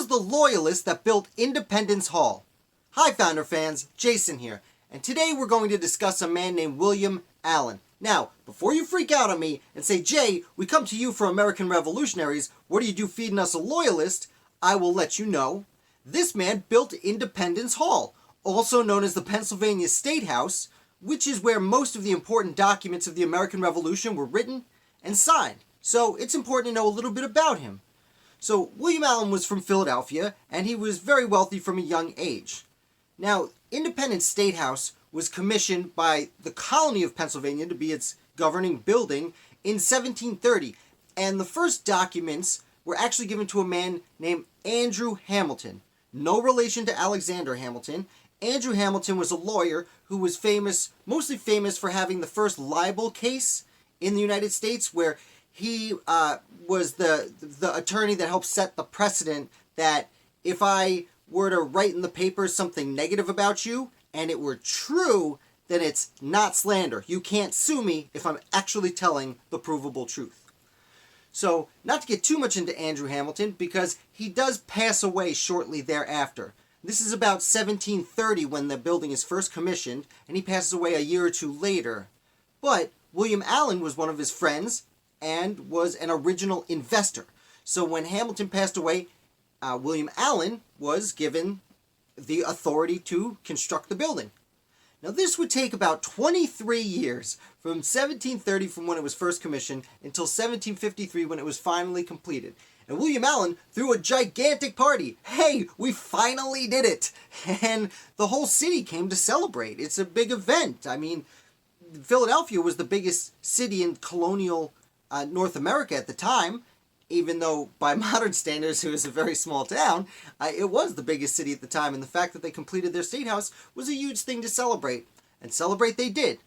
was the Loyalist that built Independence Hall? Hi Founder fans, Jason here, and today we're going to discuss a man named William Allen. Now, before you freak out on me and say, Jay, we come to you for American revolutionaries, what do you do feeding us a Loyalist? I will let you know. This man built Independence Hall, also known as the Pennsylvania State House, which is where most of the important documents of the American Revolution were written and signed. So it's important to know a little bit about him. So William Allen was from Philadelphia, and he was very wealthy from a young age. Now, Independence State House was commissioned by the colony of Pennsylvania to be its governing building in 1730, and the first documents were actually given to a man named Andrew Hamilton. No relation to Alexander Hamilton. Andrew Hamilton was a lawyer who was mostly famous for having the first libel case in the United States, where he was the attorney that helped set the precedent that if I were to write in the paper something negative about you, and it were true, then it's not slander. You can't sue me if I'm actually telling the provable truth. So, not to get too much into Andrew Hamilton, because he does pass away shortly thereafter. This is about 1730 when the building is first commissioned, and he passes away a year or two later. But William Allen was one of his friends and was an original investor. So when Hamilton passed away, William Allen was given the authority to construct the building. Now this would take about 23 years, from 1730 from when it was first commissioned until 1753 when it was finally completed. And William Allen threw a gigantic party. Hey, we finally did it! And the whole city came to celebrate. It's a big event. I mean, Philadelphia was the biggest city in colonial North America at the time, even though by modern standards it was a very small town. It was the biggest city at the time, and the fact that they completed their state house was a huge thing to celebrate. And celebrate they did.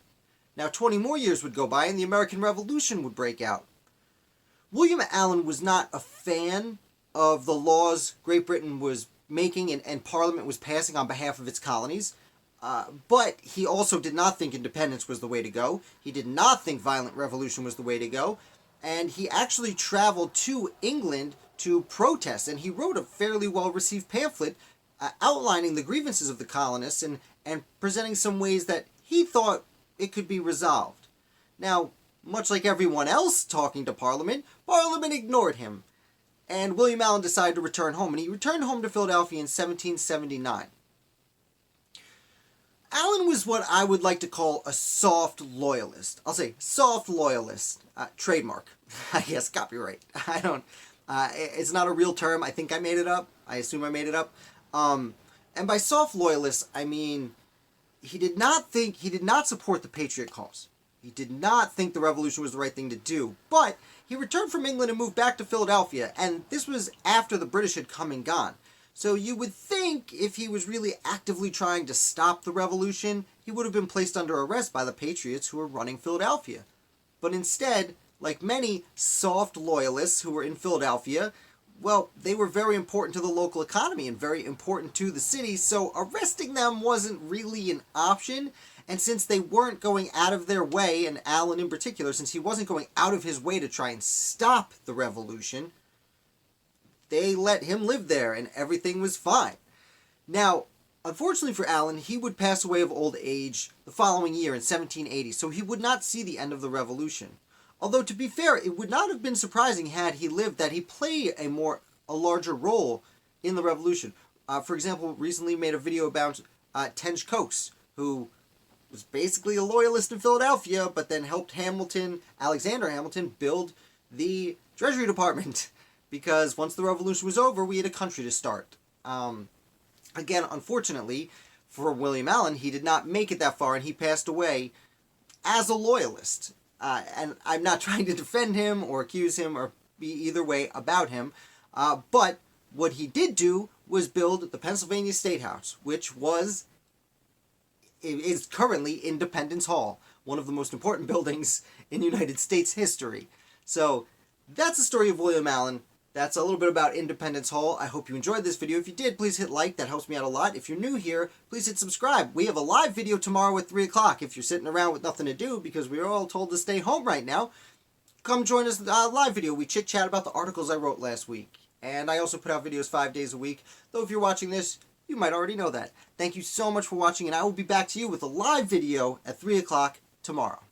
Now 20 more years would go by and the American Revolution would break out. William Allen was not a fan of the laws Great Britain was making and Parliament was passing on behalf of its colonies. But he also did not think independence was the way to go. He did not think violent revolution was the way to go. And he actually traveled to England to protest. And he wrote a fairly well-received pamphlet outlining the grievances of the colonists and presenting some ways that he thought it could be resolved. Now, much like everyone else talking to Parliament, Parliament ignored him. And William Allen decided to return home. And he returned home to Philadelphia in 1779. Allen was what I would like to call a soft loyalist. I'll say soft loyalist. Trademark. I guess copyright. I don't... it's not a real term. I think I made it up. I assume I made it up. And by soft loyalist, I mean he did not support the Patriot cause. He did not think the revolution was the right thing to do. But he returned from England and moved back to Philadelphia. And this was after the British had come and gone. So you would think if he was really actively trying to stop the revolution, he would have been placed under arrest by the Patriots who were running Philadelphia. But instead, like many soft loyalists who were in Philadelphia, well, they were very important to the local economy and very important to the city, so arresting them wasn't really an option. And since they weren't going out of their way, and Allen in particular, since he wasn't going out of his way to try and stop the revolution, they let him live there, and everything was fine. Now, unfortunately for Allen, he would pass away of old age the following year in 1780, so he would not see the end of the revolution. Although, to be fair, it would not have been surprising had he lived that he played a larger role in the revolution. For example, recently made a video about Tench Coates, who was basically a loyalist in Philadelphia, but then helped Alexander Hamilton, build the Treasury Department. Because once the revolution was over, we had a country to start. Again, unfortunately, for William Allen, he did not make it that far, and he passed away as a loyalist. And I'm not trying to defend him or accuse him or be either way about him. But what he did do was build the Pennsylvania State House, which is currently Independence Hall, one of the most important buildings in United States history. So that's the story of William Allen. That's a little bit about Independence Hall. I hope you enjoyed this video. If you did, please hit like. That helps me out a lot. If you're new here, please hit subscribe. We have a live video tomorrow at 3 o'clock. If you're sitting around with nothing to do because we are all told to stay home right now, come join us live video. We chit-chat about the articles I wrote last week. And I also put out videos 5 days a week, though if you're watching this, you might already know that. Thank you so much for watching, and I will be back to you with a live video at 3 o'clock tomorrow.